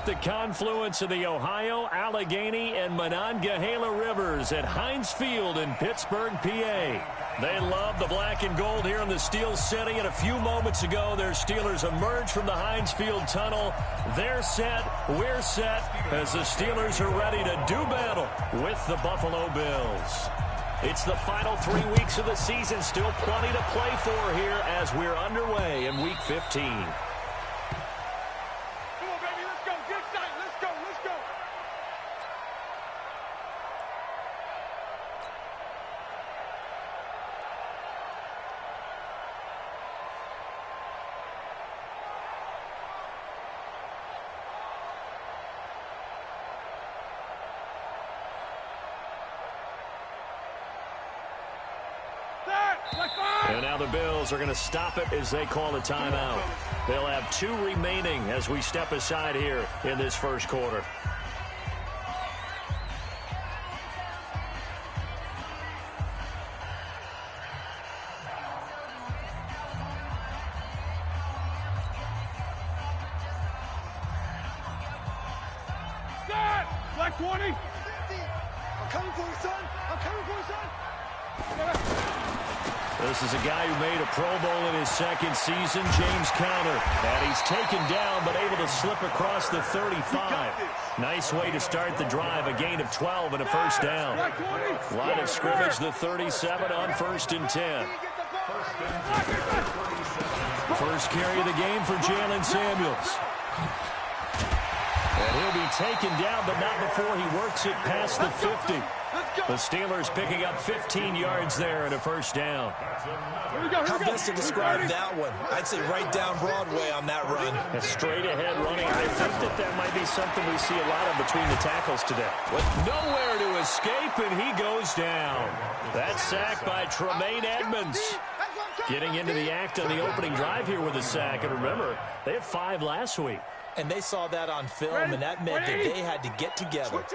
the confluence of the Ohio, Allegheny, and Monongahela Rivers at Heinz Field in Pittsburgh, PA. They love the black and gold here in the Steel City, and a few moments ago, their Steelers emerged from the Heinz Field tunnel. They're set, we're set, as the Steelers are ready to do battle with the Buffalo Bills. It's the final 3 weeks of the season, still plenty to play for here as we're underway in Week 15. And now the Bills are going to stop it as they call a timeout. They'll have 2 remaining as we step aside here in this first quarter. Black 20. I'm coming for you, son. I'm coming for you, son. This is a guy who made a Pro Bowl in his second season, James Conner. And he's taken down but able to slip across the 35. Nice way to start the drive, a gain of 12 and a first down. Line of scrimmage, the 37 on 1st and 10. First carry of the game for Jalen Samuels. And he'll be taken down, but not before he works it past the 50. The Steelers picking up 15 yards there and a first down. How best to describe that one? I'd say right down Broadway on that run. A straight-ahead running. I think that might be something we see a lot of between the tackles today. With nowhere to escape, and he goes down. That sack by Tremaine Edmonds. Getting into the act on the opening drive here with a sack. And remember, they had 5 last week. And they saw that on film, and that meant that they had to get together.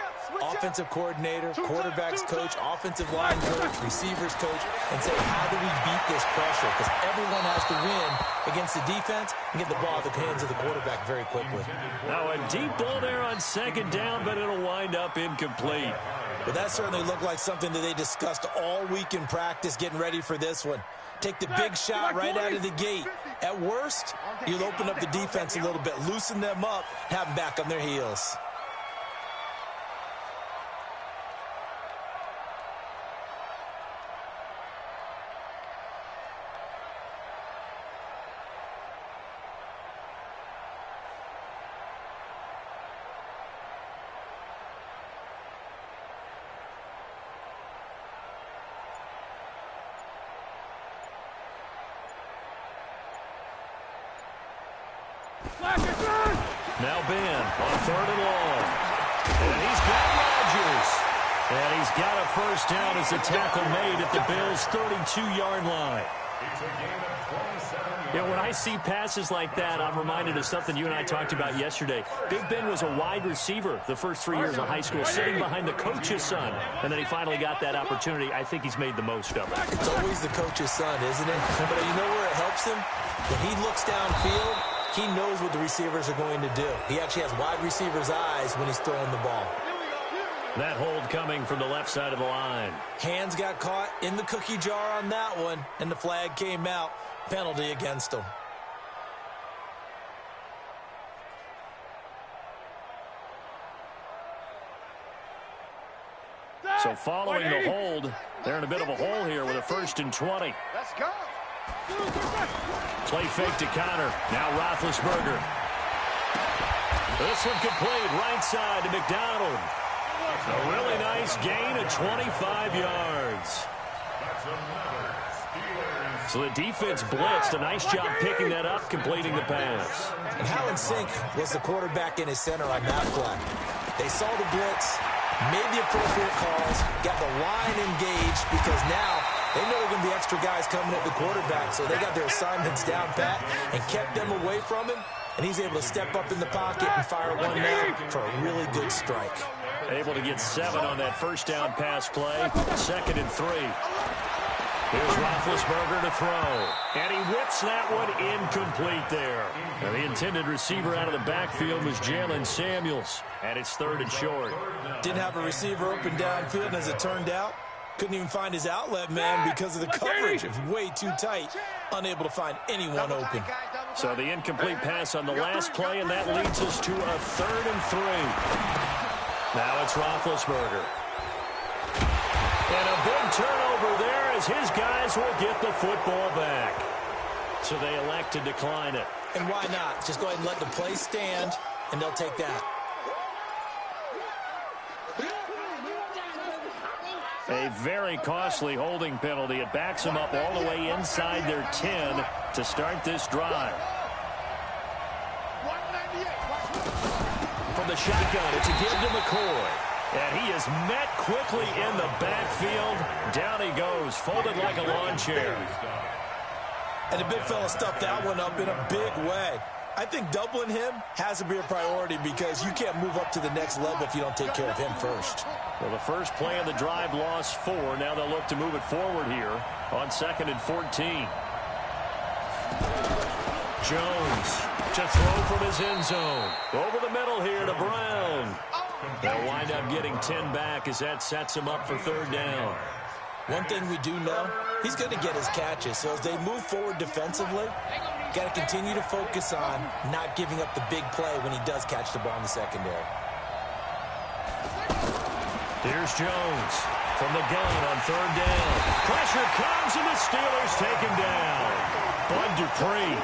Offensive coordinator, quarterbacks coach, offensive line coach, receivers coach, and say, how do we beat this pressure? Because everyone has to win against the defense and get the ball out of the hands of the quarterback very quickly. Now a deep ball there on 2nd down, but it'll wind up incomplete. But that certainly looked like something that they discussed all week in practice getting ready for this one. Take the big shot right out of the gate. At worst, you'll open up the defense a little bit, loosen them up, have them back on their heels. Now Ben on 3rd and long. And he's got Rodgers. And he's got a first down as the tackle made at the Bills' 32-yard line. Yeah, when I see passes like that, I'm reminded of something you and I talked about yesterday. Big Ben was a wide receiver the first 3 years of high school, sitting behind the coach's son. And then he finally got that opportunity. I think he's made the most of it. It's always the coach's son, isn't it? But you know where it helps him? When he looks downfield, he knows what the receivers are going to do. He actually has wide receivers' eyes when he's throwing the ball. That hold coming from the left side of the line. Hands got caught in the cookie jar on that one, and the flag came out. Penalty against him. So following the hold, they're in a bit of a hole here with a 1st and 20. Let's go. Play fake to Conner. Now Roethlisberger. This one complete. Right side to McDonald. A really nice gain of 25 yards. So the defense blitzed. A nice job picking that up, completing the pass. And how in sync was the quarterback in his center on that play? They saw the blitz, made the appropriate calls, got the line engaged because now they know there are going to be extra guys coming at the quarterback, so they got their assignments down pat and kept them away from him, and he's able to step up in the pocket and fire one now for a really good strike. Able to get 7 on that first down pass play. 2nd and 3. Here's Roethlisberger to throw. And he whips that one incomplete there. And the intended receiver out of the backfield was Jalen Samuels. And it's 3rd and short. Didn't have a receiver open downfield, and as it turned out, couldn't even find his outlet man because of the coverage. It was way too tight. Unable to find anyone open. So the incomplete pass on the last play, and that leads us to a 3rd and 3. Now it's Roethlisberger. And a big turnover there as his guys will get the football back. So they elect to decline it. And why not? Just go ahead and let the play stand, and they'll take that. A very costly holding penalty. It backs them up all the way inside their 10 to start this drive. From the shotgun, it's a give to McCoy. And he is met quickly in the backfield. Down he goes, folded like a lawn chair. And the big fella stuffed that one up in a big way. I think doubling him has to be a priority because you can't move up to the next level if you don't take care of him first. Well, the first play of the drive lost 4. Now they'll look to move it forward here on 2nd and 14. Jones to throw from his end zone. Over the middle here to Brown. They'll wind up getting 10 back as that sets him up for 3rd down. One thing we do know, he's going to get his catches. So as they move forward defensively, got to continue to focus on not giving up the big play when he does catch the ball in the secondary. Here's Jones from the gun on 3rd down. Pressure comes, and the Steelers take him down. Bud Dupree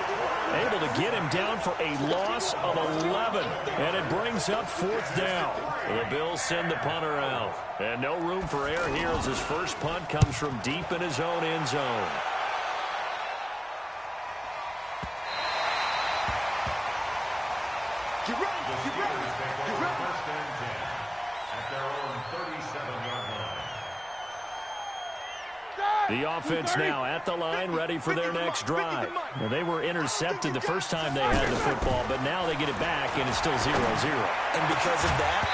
able to get him down for a loss of 11, and it brings up 4th down. The Bills send the punter out, and no room for error here as his first punt comes from deep in his own end zone. The offense now at the line, ready for their next drive. Well, they were intercepted the first time they had the football, but now they get it back, and it's still 0-0. And because of that,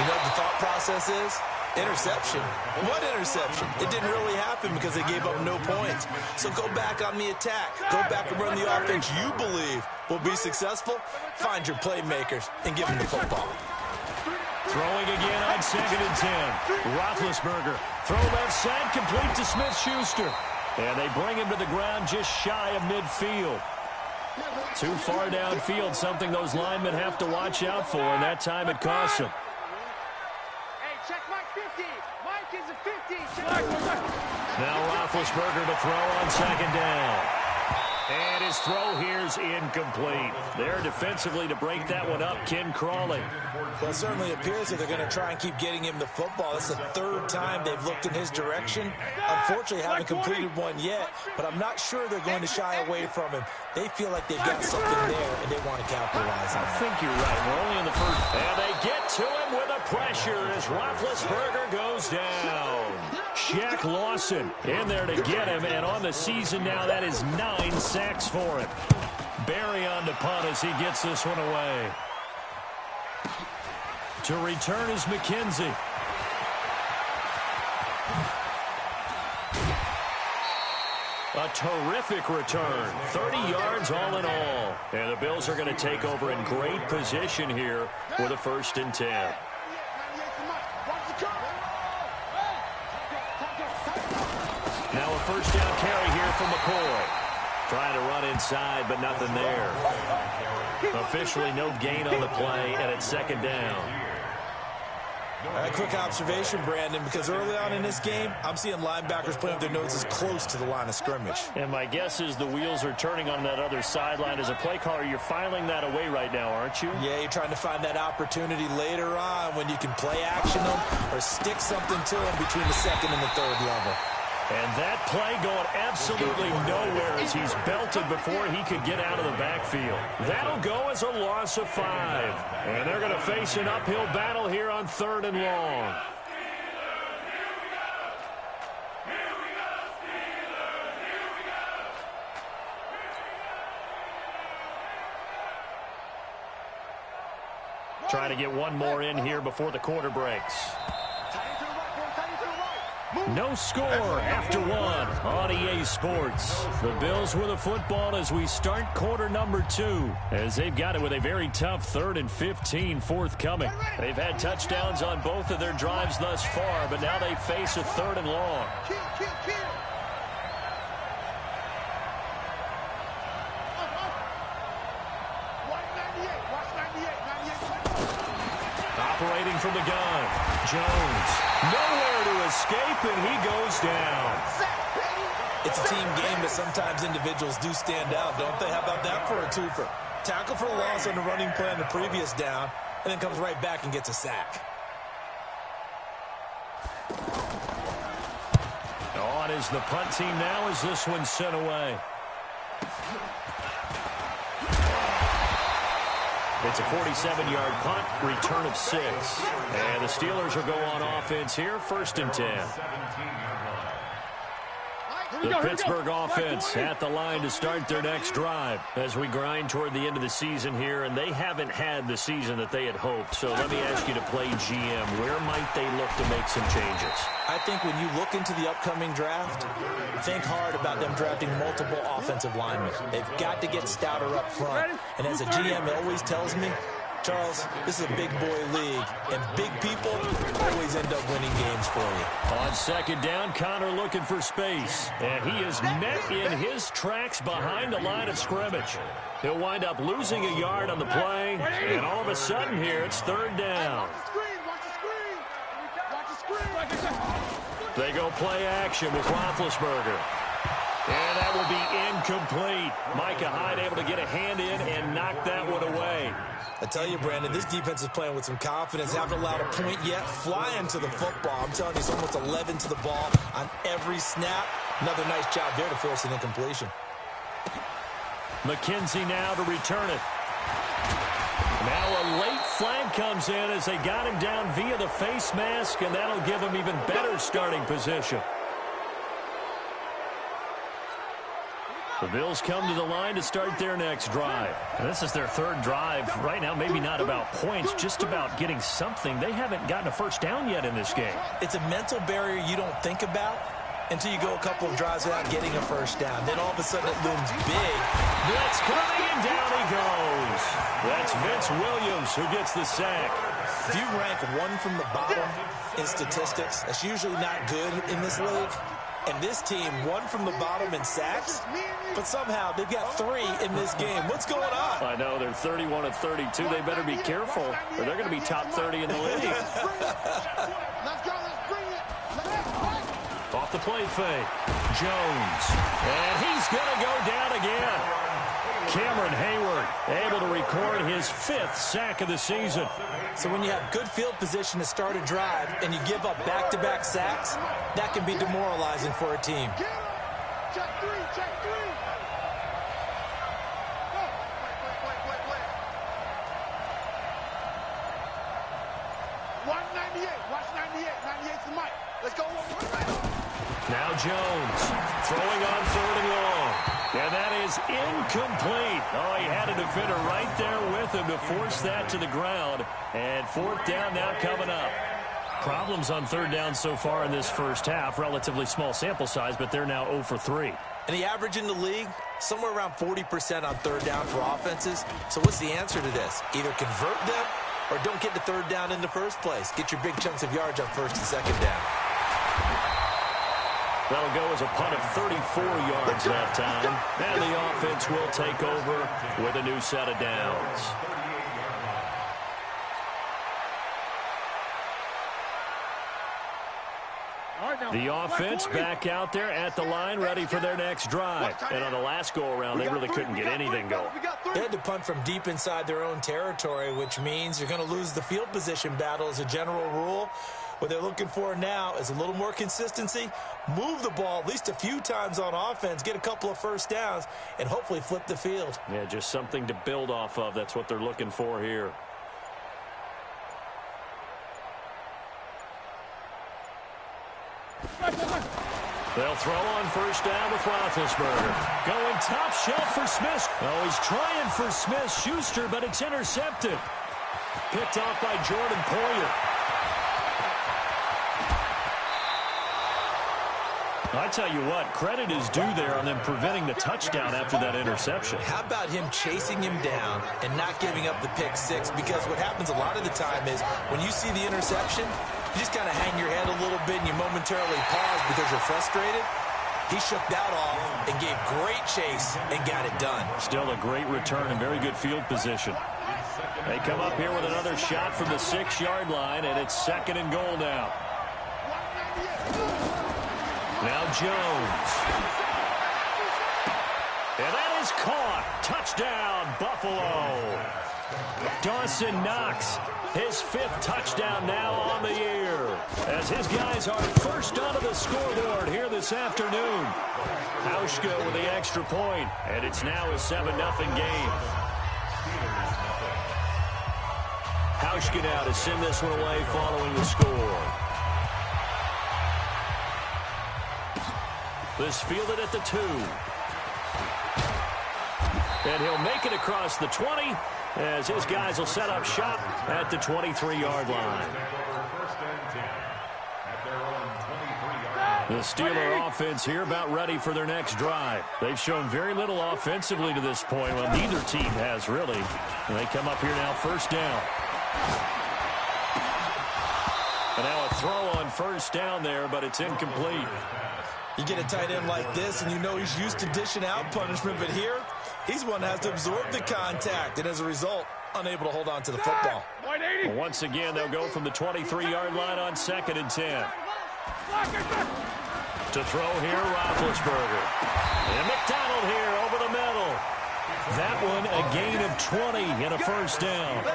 you know what the thought process is? Interception. What interception? It didn't really happen because they gave up no points. So go back on the attack. Go back and run the offense you believe will be successful. Find your playmakers and give them the football. Throwing again on 2nd and 10. Roethlisberger. Throw left side, complete to Smith-Schuster. And they bring him to the ground just shy of midfield. Too far downfield, something those linemen have to watch out for, and that time it costs them. Hey, check Mike 50. Mike is a 50. Now Roethlisberger to throw on 2nd down. And his throw here's incomplete. There defensively to break that one up, Ken Crawley. Well, it certainly appears that they're going to try and keep getting him the football. It's the 3rd time they've looked in his direction. Unfortunately, haven't completed one yet, but I'm not sure they're going to shy away from him. They feel like they've got something there, and they want to capitalize on it. I think you're right. We're only in the first. And they get to him with a pressure as Roethlisberger goes down. Shaq Lawson in there to get him, and on the season now, that is 9 sacks for him. Barry on to punt as he gets this one away. To return is McKenzie. A terrific return. 30 yards all in all. And the Bills are going to take over in great position here with a 1st and 10. Now a 1st down carry here from McCoy. Trying to run inside, but nothing there. Officially no gain on the play, and it's 2nd down. A quick observation, Brandon, because early on in this game, I'm seeing linebackers putting up their noses close to the line of scrimmage. And my guess is the wheels are turning on that other sideline. As a play caller, you're filing that away right now, aren't you? Yeah, you're trying to find that opportunity later on when you can play action them or stick something to them between the 2nd and the 3rd level. And that play going absolutely nowhere as he's belted before he could get out of the backfield. That'll go as a loss of 5. And they're going to face an uphill battle here on 3rd and long. Trying to get one more in here before the quarter breaks. No score after one on EA Sports. The Bills with the football as we start quarter number 2, as they've got it with a very tough 3rd and 15 forthcoming. They've had touchdowns on both of their drives thus far, but now they face a 3rd and long. Operating from the gun, Jones. Nowhere to escape, and he goes down. It's a team game, but sometimes individuals do stand out, don't they? How about that for a twofer? Tackle for a loss on the running play on the previous down, and then comes right back and gets a sack. On is the punt team now as this one's sent away. It's a 47-yard punt, return of 6. And the Steelers will go on offense here, 1st and 10. The Pittsburgh offense at the line to start their next drive as we grind toward the end of the season here, and they haven't had the season that they had hoped. So let me ask you to play GM. Where might they look to make some changes? I think when you look into the upcoming draft, think hard about them drafting multiple offensive linemen. They've got to get stouter up front. And as a GM, it always tells me, Charles, this is a big boy league, and big people always end up winning games for you. On 2nd down, Connor looking for space, and he is met in his tracks behind the line of scrimmage. He'll wind up losing a yard on the play, and all of a sudden here, it's 3rd down. They go play action with Roethlisberger. And that will be incomplete. Micah Hyde able to get a hand in and knock that one away. I tell you, Brandon, this defense is playing with some confidence. Haven't allowed a point yet. Flying to the football. I'm telling you, it's almost 11 to the ball on every snap. Another nice job there to force an incompletion. McKenzie now to return it. Now a late flag comes in as they got him down via the face mask, and that'll give him even better starting position. The Bills come to the line to start their next drive. And this is their 3rd drive. Right now, maybe not about points, just about getting something. They haven't gotten a first down yet in this game. It's a mental barrier you don't think about until you go a couple of drives without getting a first down. Then all of a sudden it looms big. Blitz coming, and down he goes. That's Vince Williams who gets the sack. If you rank 1 from the bottom in statistics, that's usually not good in this league. And this team, 1 from the bottom in sacks, but somehow they've got 3 in this game. What's going on? I know, they're 31 of 32. They better be careful, or they're going to be top 30 in the league. Off the play fake. Jones. And he's going to go down again. Cameron Hayward able to record his 5th sack of the season. So when you have good field position to start a drive and you give up back-to-back sacks, that can be demoralizing for a team. Check 3, check 3. Go. Wait. 198. Watch 98. 98's the mic. Let's go. Now Jones throwing on 3rd and long. And that is incomplete. Oh, he had a defender right there with him to force that to the ground. And 4th down now coming up. Problems on 3rd down so far in this first half. Relatively small sample size, but they're now 0 for 3. And the average in the league, somewhere around 40% on 3rd down for offenses. So what's the answer to this? Either convert them or don't get to 3rd down in the first place. Get your big chunks of yards on 1st and 2nd down. That'll go as a punt of 34 yards that time. And the offense will take over with a new set of downs. The offense back out there at the line, ready for their next drive. And on the last go-around, they really couldn't get anything going. They had to punt from deep inside their own territory, which means you're going to lose the field position battle as a general rule. What they're looking for now is a little more consistency, move the ball at least a few times on offense, get a couple of first downs, and hopefully flip the field. Yeah, just something to build off of. That's what they're looking for here. They'll throw on 1st down with Roethlisberger. Going top shelf for Smith. Oh, he's trying for Smith-Schuster, but it's intercepted. Picked off by Jordan Poyer. I tell you what, credit is due there on them preventing the touchdown after that interception. How about him chasing him down and not giving up the pick six? Because what happens a lot of the time is when you see the interception, you just kind of hang your head a little bit and you momentarily pause because you're frustrated. He shook that off and gave great chase and got it done. Still a great return and very good field position. They come up here with another shot from the 6-yard line, and it's 2nd and goal now. Now Jones. And that is caught. Touchdown, Buffalo. Dawson Knox, his 5th touchdown now on the year, as his guys are first onto the scoreboard here this afternoon. Hauschka with the extra point, and it's now a 7-0 game. Hauschka now to send this one away following the score. This fielded at the 2. And he'll make it across the 20 as his guys will set up shop at the 23-yard line. The Steeler offense here about ready for their next drive. They've shown very little offensively to this point. Well, neither team has really. And they come up here now 1st down. And now a throw on 1st down there, but it's incomplete. You get a tight end like this, and you know he's used to dishing out punishment, but here, he's one that has to absorb the contact, and as a result, unable to hold on to the football. Well, once again, they'll go from the 23-yard line on 2nd and 10. To throw here, Roethlisberger. And McDonald here over the middle. That one a gain of 20 and a 1st down.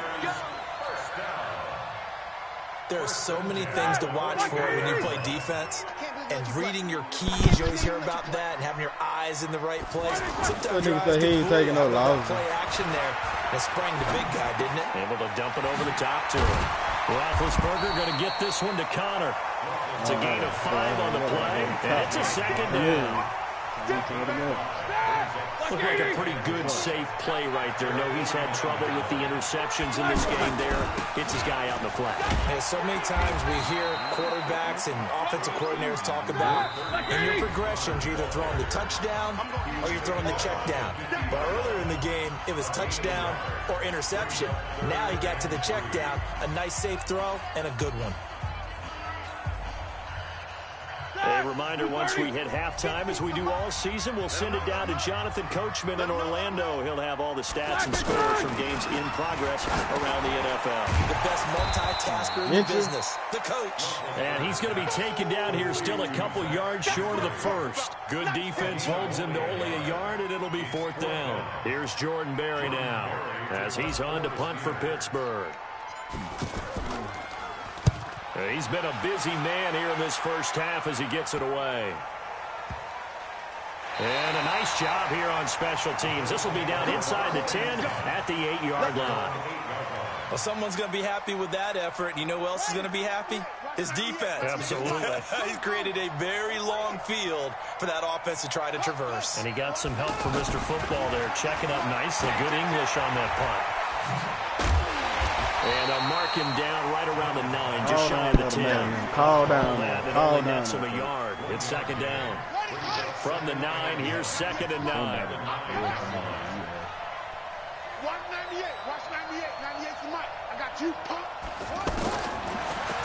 There are so many things to watch for when you play defense. And reading your keys, you always hear about that, and having your eyes in the right place. Sometimes your eyes get taking no loss. Play action there. It sprang the big guy, didn't it? Able to dump it over the top to him. Roethlisberger going to get this one to Connor. It's a gain of 5 on the play, and it's a 2nd down. Looked like a pretty good, safe play right there. No, he's had trouble with the interceptions in this game there. Gets his guy out in the flat. And so many times we hear quarterbacks and offensive coordinators talk about in your progressions, you're either throwing the touchdown or you're throwing the check down. But earlier in the game, it was touchdown or interception. Now he got to the check down, a nice safe throw, and a good one. A reminder, once we hit halftime, as we do all season, we'll send it down to Jonathan Coachman in Orlando. He'll have all the stats and scores from games in progress around the NFL. The best multitasker in the business, the coach. And he's going to be taken down here still a couple yards short of the 1st. Good defense holds him to only a yard, and it'll be 4th down. Here's Jordan Berry now as he's on to punt for Pittsburgh. He's been a busy man here in this 1st half as he gets it away. And a nice job here on special teams. This will be down inside the 10 at the 8-yard line. Well, someone's going to be happy with that effort. You know who else is going to be happy? His defense. Absolutely. He's created a very long field for that offense to try to traverse. And he got some help from Mr. Football there, checking up nicely. Good English on that punt. And they'll mark him down right around the 9, just shy of the 10. Call down. And only nets him a yard. It's 2nd down. From the 9, here's 2nd and 9. 198. Watch 98. 98's the mic. I got you. Pump.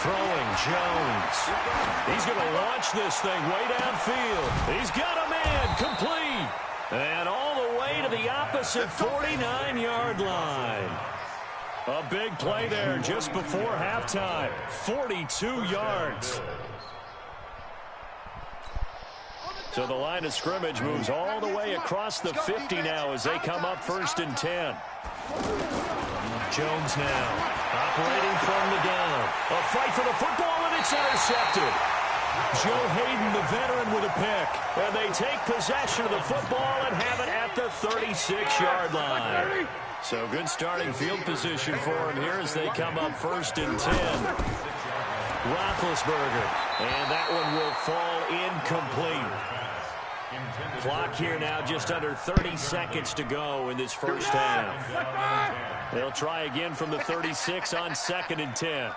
Throwing Jones. He's going to launch this thing way downfield. He's got a man complete. And all the way to the opposite 49-yard line. A big play there just before halftime. 42 yards. So the line of scrimmage moves all the way across the 50 now as they come up 1st and 10. Jones now operating from the down. A fight for the football, and it's intercepted. Joe Hayden, the veteran, with a pick. And they take possession of the football and have it at the 36-yard line. So good starting field position for him here as they come up 1st and 10. Roethlisberger. And that one will fall incomplete. Clock here now just under 30 seconds to go in this 1st half. They'll try again from the 36 on 2nd and 10.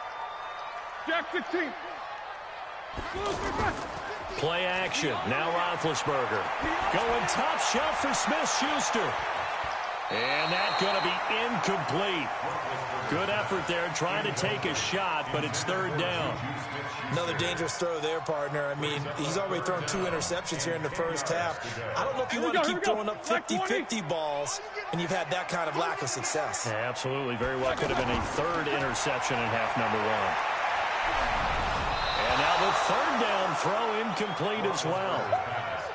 Jack 16. Play action. Now Roethlisberger. Going top shelf for Smith-Schuster. And that's going to be incomplete. Good effort there trying to take a shot, but it's third down. Another dangerous throw there, partner. I mean, he's already thrown 2 interceptions here in the first half. I don't know if you want to keep throwing up 50-50 balls, and you've had that kind of lack of success. Yeah, absolutely. Very well could have been a third interception in half number 1. And now the third down throw incomplete as well.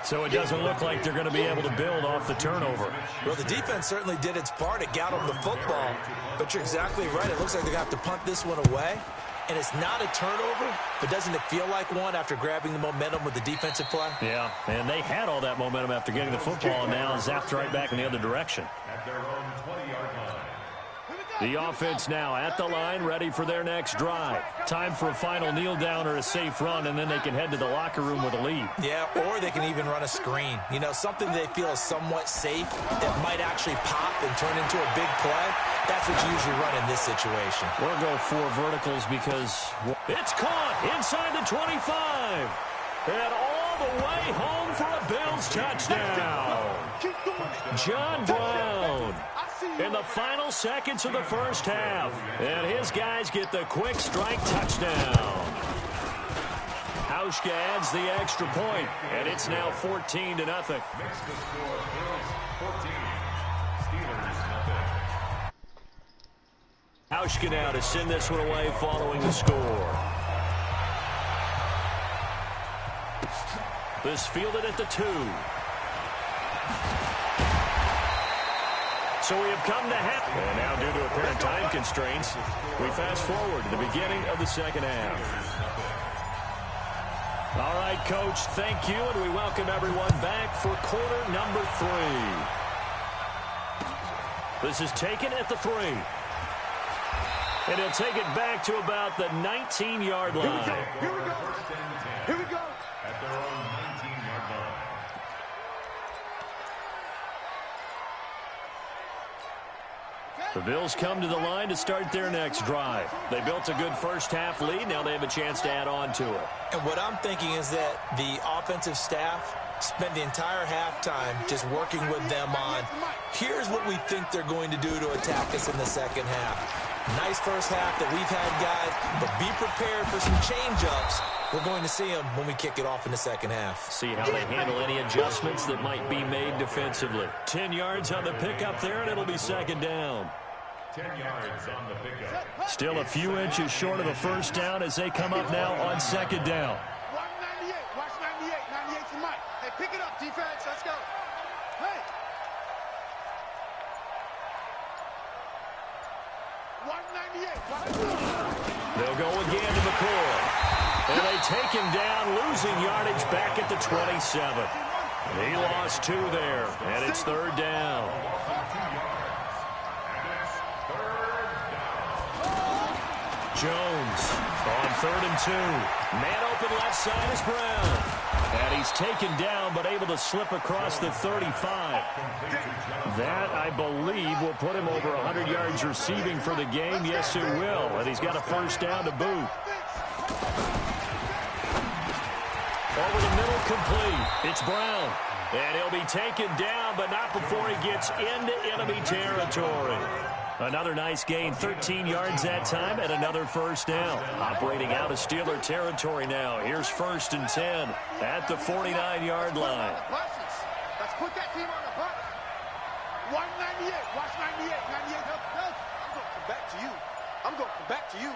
So it doesn't look like they're going to be able to build off the turnover. Well, the defense certainly did its part. It got them the football. But you're exactly right. It looks like they're going to have to punt this one away. And it's not a turnover, but doesn't it feel like one after grabbing the momentum with the defensive play? Yeah, and they had all that momentum after getting the football, and now zapped right back in the other direction. At their own 20-yard line. The offense now at the line, ready for their next drive. Time for a final kneel down or a safe run, and then they can head to the locker room with a lead. Yeah, or they can even run a screen. You know, something they feel is somewhat safe that might actually pop and turn into a big play. That's what you usually run in this situation. We'll go 4 verticals because it's caught inside the 25. And all the way home for a Bills touchdown. John Brown in the final seconds of the first half. And his guys get the quick strike touchdown. Hauschka adds the extra point, and it's now 14-0. Hauschka now to send this one away following the score. This fielded at the 2. So we have come to half. And now due to apparent time constraints, we fast forward to the beginning of the second half. All right, Coach, thank you, and we welcome everyone back for quarter number 3. This is taken at the 3. And he'll take it back to about the 19-yard line. Here we go. Here we go. At their own 19-yard line. The Bills come to the line to start their next drive. They built a good first-half lead. Now they have a chance to add on to it. And what I'm thinking is that the offensive staff spent the entire halftime just working with them on, here's what we think they're going to do to attack us in the second half. Nice first half that we've had, guys, but be prepared for some change-ups. We're going to see them when we kick it off in the second half. See how they handle any adjustments that might be made defensively. 10 yards on the pickup there, and it'll be second down. 10 yards on the pickup. Still a few inches short of the first down as they come up now on second down. Watch 98. Watch 98. 98's the mic. Hey, pick it up, defense. Let's go. Hey. Watch 98. They'll go again to McCoy. And they take him down, losing yardage back at the 27. He lost 2 there, and it's third down. Jones on 3rd and 2. Man open left side is Brown. And he's taken down but able to slip across the 35. That, I believe, will put him over 100 yards receiving for the game. Yes, it will. And he's got a first down to boot. Over the middle, complete. It's Brown. And he'll be taken down, but not before he gets into enemy territory. Another nice gain, 13 yards that time, and another first down. Operating out of Steeler territory now. Here's 1st and 10 at the 49-yard line. Let's put that team on the bus. 198. Watch 98. 98. I'm going to come back to you. I'm going to come back to you.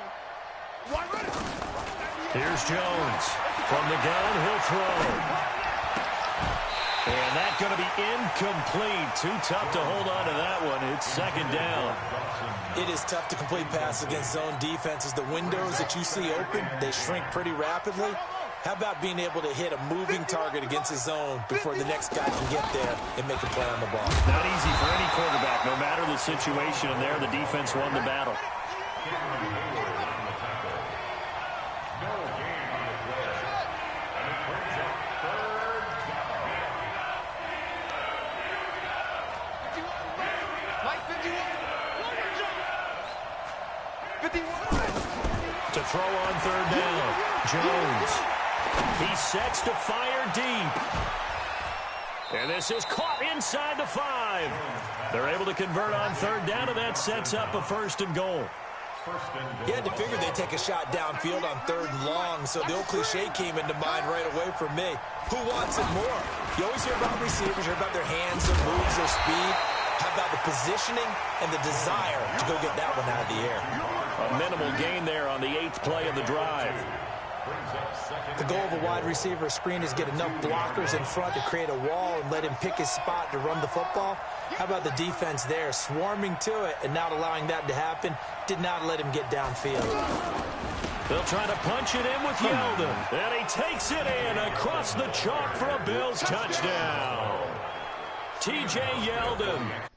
Here's Jones. From the gun, he'll throw. And that's going to be incomplete. Too tough to hold on to that one. It's second down. It is tough to complete passes against zone defenses. The windows that you see open, they shrink pretty rapidly. How about being able to hit a moving target against his zone before the next guy can get there and make a play on the ball? Not easy for any quarterback, no matter the situation. And there, the defense won the battle. To throw on third down. Jones He sets to fire deep. And this is caught inside the 5. They're able to convert on third down, and that sets up a 1st and goal. You had to figure they'd take a shot downfield on 3rd and long, so the old cliche came into mind right away for me. Who wants it more? You always hear about receivers, hear about their hands, their moves, their speed. How about the positioning and the desire to go get that one out of the air? A minimal gain there on the 8th play of the drive. The goal of a wide receiver screen is get enough blockers in front to create a wall and let him pick his spot to run the football. How about the defense there, swarming to it and not allowing that to happen? Did not let him get downfield. They'll try to punch it in with Yeldon. And he takes it in across the chalk for a Bills touchdown. T.J. Yeldon